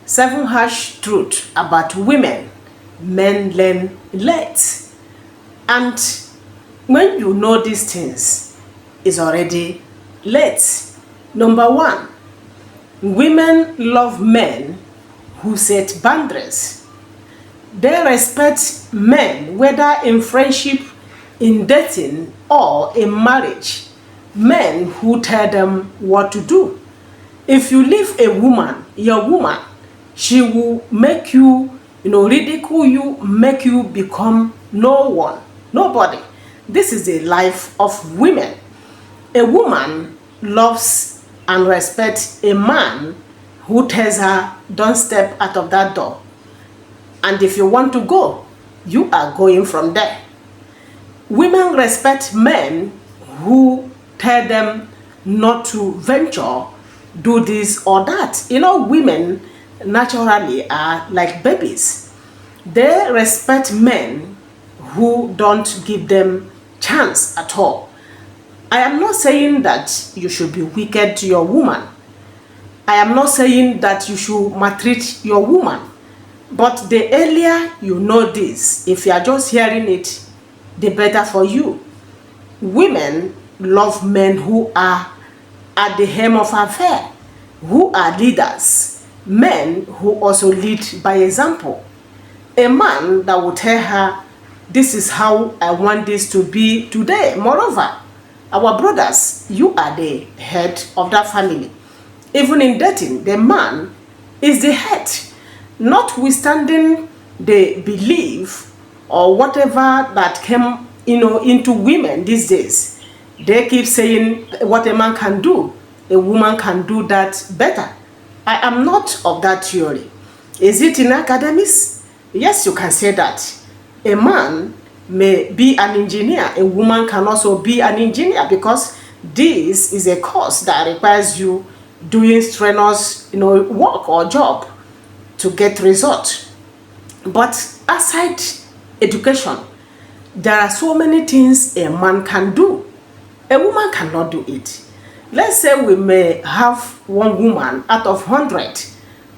7 harsh truths about women men learn late. And when you know these things, it's already late. Number one, women love men who set boundaries. They respect men, whether in friendship, in dating, or in marriage. Men who tell them what to do. If you leave a woman, your woman, she will make you, ridicule you, make you become no one, nobody. This is the life of women. A woman loves and respects a man who tells her, don't step out of that door. And if you want to go, you are going from there. Women respect men who tell them not to venture, do this or that. Women naturally are like babies. They respect men who don't give them chance at all. I am not saying that you should be wicked to your woman. I am not saying that you should maltreat your woman. But the earlier you know this, if you are just hearing it, the better for you. Women love men who are at the helm of affair, who are leaders, men who also lead by example. A man that will tell her, this is how I want this to be today. Moreover, our brothers, you are the head of that family. Even in dating, the man is the head. Notwithstanding the belief or whatever that came into women these days, they keep saying what a man can do, a woman can do that better. I am not of that theory. Is it in academics? Yes, you can say that. A man may be an engineer, a woman can also be an engineer, because this is a course that requires you doing strenuous work or job to get result. But aside education, there are so many things a man can do. A woman cannot do it. Let's say we may have one woman out of 100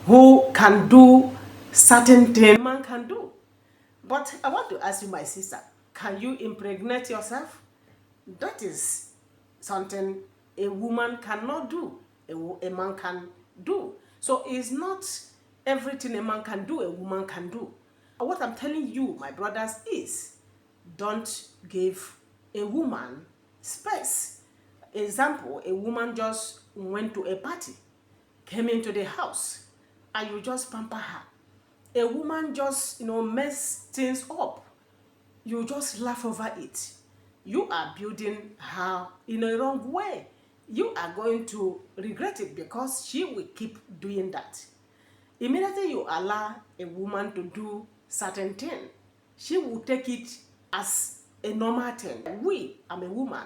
who can do certain things a man can do. But I want to ask you, my sister, can you impregnate yourself? That is something a woman cannot do, a man can do. So it's not everything a man can do, a woman can do. What I'm telling you, my brothers, is don't give a woman space. Example, a woman just went to a party, came into the house, and you just pamper her. A woman just, mess things up. You just laugh over it. You are building her in a wrong way. You are going to regret it, because she will keep doing that. Immediately you allow a woman to do certain thing, she will take it as a normal thing. We, I'm a woman,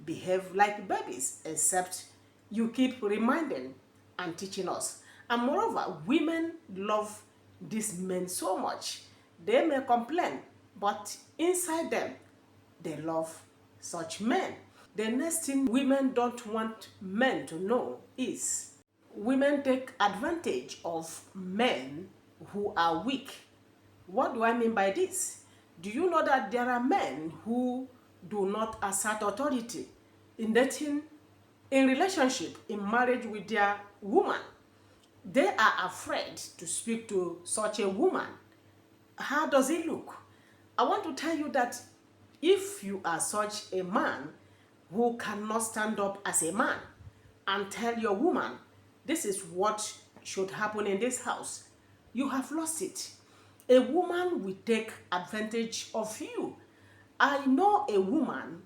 behave like babies, except you keep reminding and teaching us. And moreover, women love these men so much. They may complain, but inside them, they love such men. The next thing women don't want men to know is women take advantage of men who are weak. What do I mean by this? Do you know that there are men who do not assert authority in dating, in relationship, in marriage with their woman? They are afraid to speak to such a woman. How does it look? I want to tell you that if you are such a man who cannot stand up as a man and tell your woman, this is what should happen in this house, you have lost it. A woman will take advantage of you. I know a woman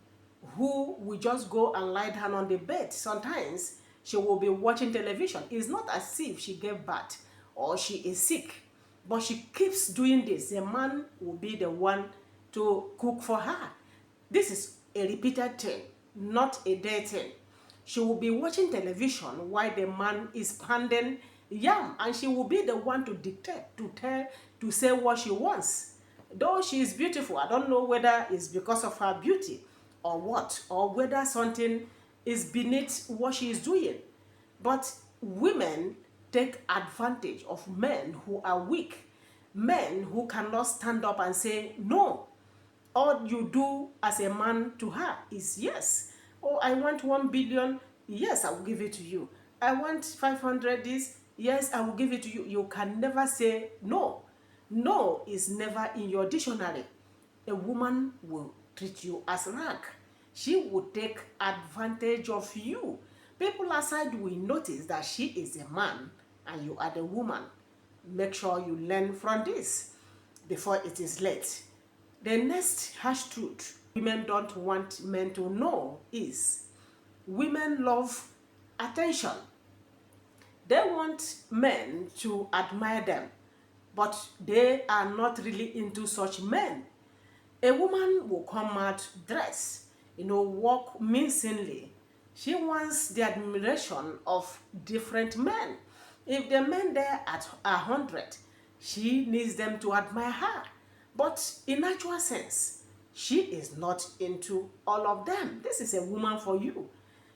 who will just go and lie down on the bed. Sometimes she will be watching television. It's not as if she gave birth or she is sick, but she keeps doing this. The man will be the one to cook for her. This is a repeated thing, not a day thing. She will be watching television while the man is pounding yam, and she will be the one to dictate, to say what she wants. Though she is beautiful, I don't know whether it's because of her beauty or what, or whether something is beneath what she is doing. But women take advantage of men who are weak, men who cannot stand up and say no. All you do as a man to her is yes. Oh, I want 1 billion. Yes, I will give it to you. I want 500 this. Yes, I will give it to you. You can never say no. No is never in your dictionary. A woman will treat you as rag. She will take advantage of you. People aside will notice that she is a man and you are the woman. Make sure you learn from this before it is late. The next harsh truth women don't want men to know is women love attention. They want men to admire them, but they are not really into such men. A woman will come out dressed, walk mincingly. She wants the admiration of different men. If the men there at 100, she needs them to admire her. But in actual sense, she is not into all of them. This is a woman for you.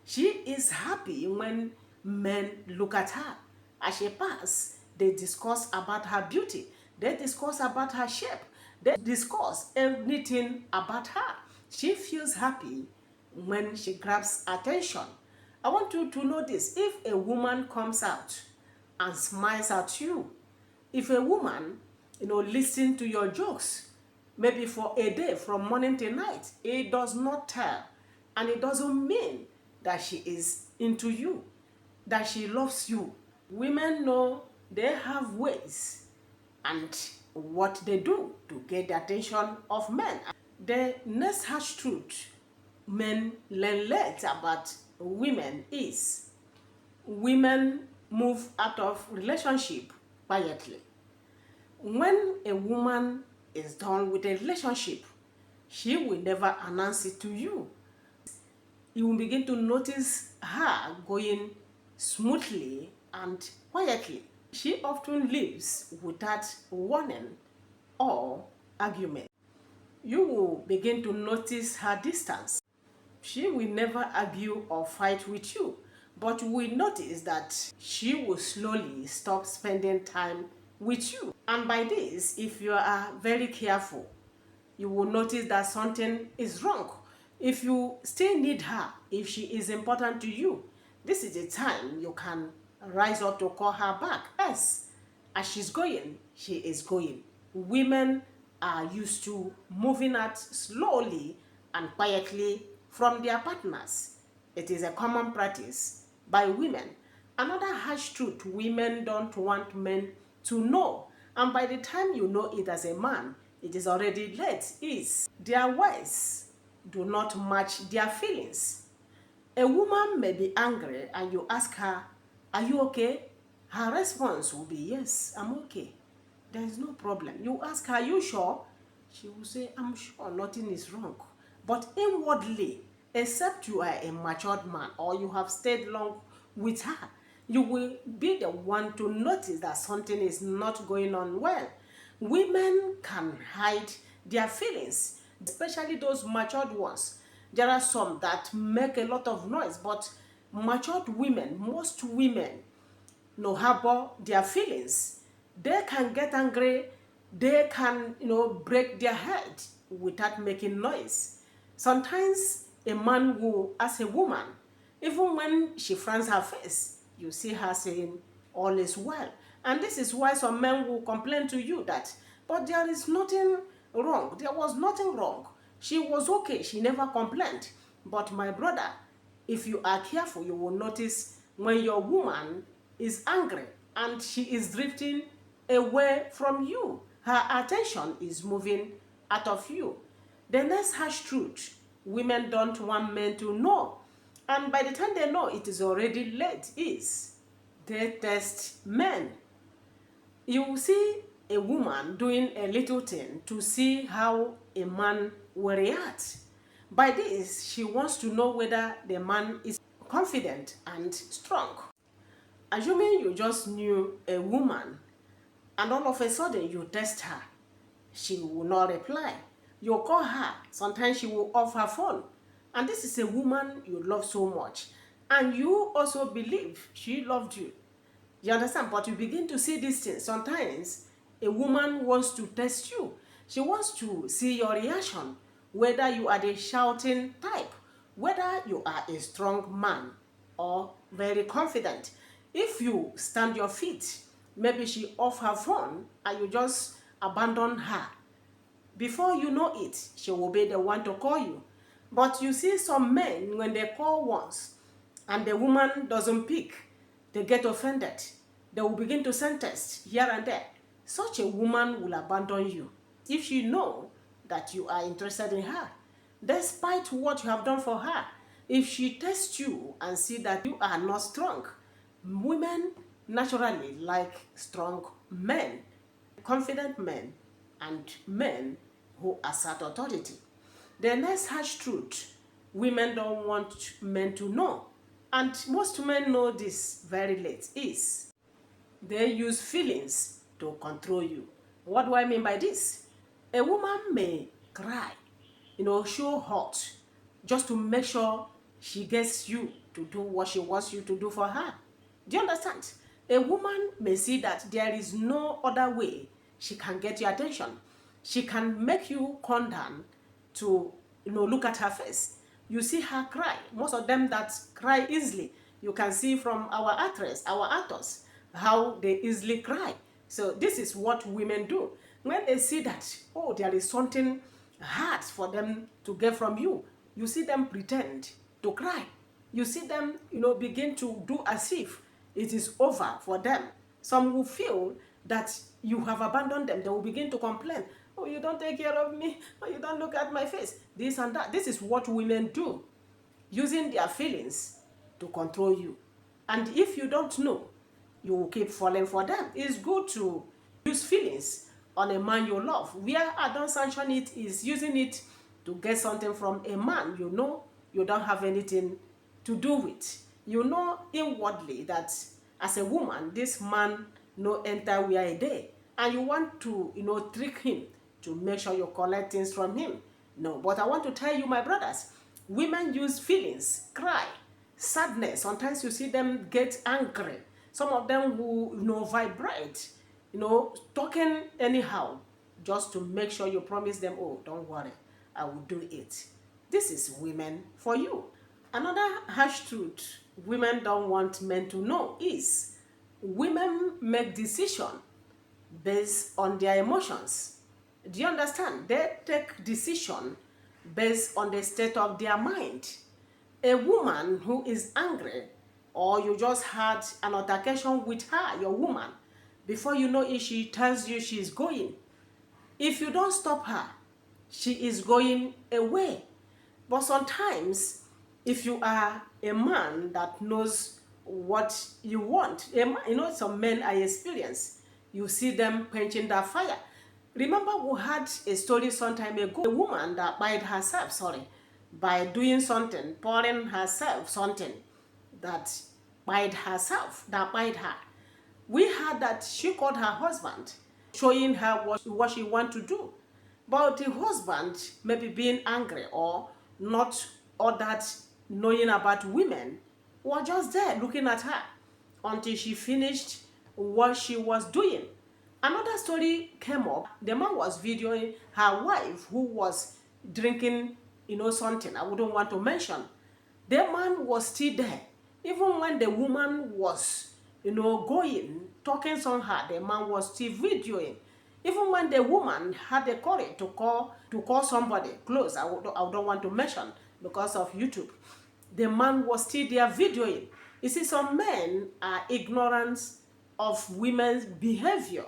She is happy when men look at her. As she passes, they discuss about her beauty. They discuss about her shape. They discuss everything about her. She feels happy when she grabs attention. I want you to know this. If a woman comes out and smiles at you, if a woman, listen to your jokes, maybe for a day from morning till night, it does not tell. And it doesn't mean that she is into you, that she loves you. Women know they have ways and what they do to get the attention of men. The next harsh truth men learn late about women is women move out of relationship quietly. When a woman is done with a relationship, she will never announce it to you. You will begin to notice her going smoothly and quietly. She often leaves without warning or argument. You will begin to notice her distance. She will never argue or fight with you, but you will notice that she will slowly stop spending time with you. And by this, if you are very careful, you will notice that something is wrong. If you still need her, if she is important to you, this is the time you can rise up to call her back. Yes, as she's going, she is going. Women are used to moving out slowly and quietly from their partners. It is a common practice by women. Another harsh truth women don't want men to know, and by the time you know it as a man, it is already late, is their words do not match their feelings. A woman may be angry and you ask her, "Are you okay?" Her response will be, "Yes, I'm okay. There is no problem." You ask her, "Are you sure?" She will say, "I'm sure nothing is wrong." But inwardly, except you are a matured man or you have stayed long with her, you will be the one to notice that something is not going on well. Women can hide their feelings, especially those matured ones. There are some that make a lot of noise, but matured women, most women, no harbor their feelings. They can get angry, they can, break their head without making noise. Sometimes a man will ask a woman, even when she frowns her face, you see her saying, "All is well." And this is why some men will complain to you that, "But there is nothing wrong. There was nothing wrong. She was okay. She never complained." But my brother, if you are careful, you will notice when your woman is angry and she is drifting away from you, her attention is moving out of you. The next harsh truth women don't want men to know, and by the time they know it is already late, is they test men. You will see a woman doing a little thing to see how a man will react. By this, she wants to know whether the man is confident and strong. Assuming you just knew a woman and all of a sudden you test her, she will not reply. You call her, sometimes she will off her phone. And this is a woman you love so much. And you also believe she loved you. You understand? But you begin to see these things. Sometimes a woman wants to test you. She wants to see your reaction, whether you are the shouting type, whether you are a strong man or very confident. If you stand your feet, maybe she off her phone and you just abandon her. Before you know it, she will be the one to call you. But you see some men, when they call once and the woman doesn't pick, they get offended. They will begin to send tests here and there. Such a woman will abandon you if she know that you are interested in her. Despite what you have done for her, if she tests you and see that you are not strong, women naturally like strong men, confident men, and men who assert authority. The next harsh truth women don't want men to know, and most men know this very late, is they use feelings to control you. What do I mean by this? A woman may cry, show hurt, just to make sure she gets you to do what she wants you to do for her. Do you understand? A woman may see that there is no other way she can get your attention. She can make you come down to look at her face. You see her cry. Most of them that cry easily, you can see from our actors, how they easily cry. So this is what women do. When they see that, oh, there is something hard for them to get from you, you see them pretend to cry. You see them, begin to do as if it is over for them. Some will feel that you have abandoned them. They will begin to complain. Oh, you don't take care of me. Oh, you don't look at my face. This and that. This is what women do, using their feelings to control you. And if you don't know, you will keep falling for them. It's good to use feelings on a man you love. Where I don't sanction it is using it to get something from a man you know you don't have anything to do with. You know inwardly that as a woman, this man no enter where a day, and you want to trick him to make sure you collect things from him. No, but I want to tell you, my brothers, women use feelings, cry, sadness. Sometimes you see them get angry. Some of them will vibrate, talking anyhow, just to make sure you promise them, oh, don't worry, I will do it. This is women for you. Another harsh truth women don't want men to know is women make decisions based on their emotions. Do you understand? They take decision based on the state of their mind. A woman who is angry, or you just had an altercation with her, your woman, before you know it, she tells you she's going. If you don't stop her, she is going away. But sometimes, if you are a man that knows what you want, some men I experience, you see them quenching that fire. Remember, we had a story some time ago, a woman that bite herself, by doing something, pouring herself something that that bite her. We heard that she called her husband, showing her what she want to do. But the husband, maybe being angry or not all that knowing about women, was just there looking at her until she finished what she was doing. Another story came up. The man was videoing her wife who was drinking, something I wouldn't want to mention. The man was still there. Even when the woman was, going, talking on her, the man was still videoing. Even when the woman had the courage to call somebody close, I don't want to mention because of YouTube, the man was still there videoing. You see, some men are ignorant of women's behavior.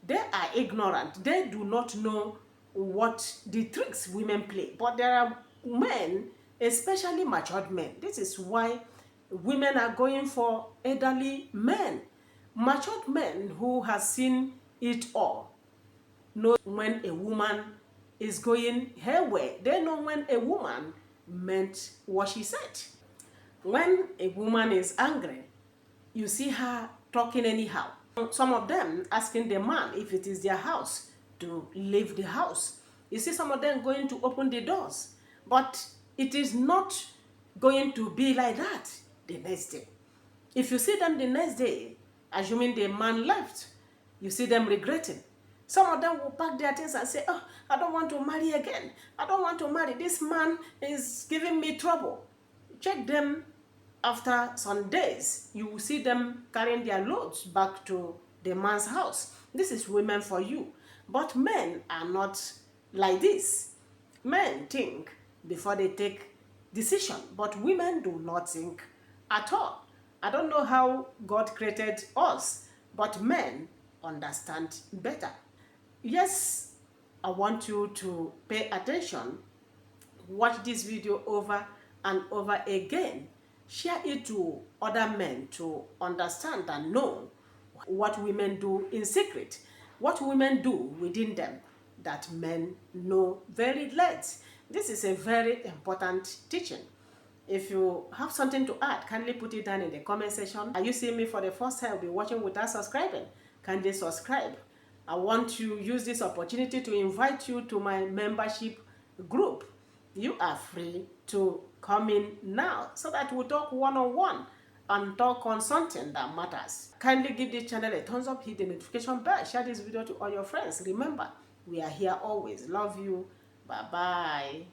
They are ignorant. They do not know what the tricks women play. But there are men, especially matured men. This is why women are going for elderly men. Matured men who has seen it all know when a woman is going her way. They know when a woman meant what she said. When a woman is angry, you see her talking anyhow. Some of them asking the man if it is their house to leave the house. You see some of them going to open the doors. But it is not going to be like that the next day. If you see them the next day, assuming the man left, you see them regretting. Some of them will pack their things and say, oh, I don't want to marry again. I don't want to marry. This man is giving me trouble. Check them after some days. You will see them carrying their loads back to the man's house. This is women for you. But men are not like this. Men think before they take decision, but women do not think at all. I don't know how God created us, but men understand better. Yes, I want you to pay attention. Watch this video over and over again. Share it to other men to understand and know what women do in secret, what women do within them that men know very late. This is a very important teaching. If you have something to add, kindly put it down in the comment section. Are you seeing me for the first time? Be watching without subscribing? Kindly subscribe. I want to use this opportunity to invite you to my membership group. You are free to come in now so that we'll talk one-on-one and talk on something that matters. Kindly give this channel a thumbs up, hit the notification bell, share this video to all your friends. Remember, we are here always. Love you. Bye-bye.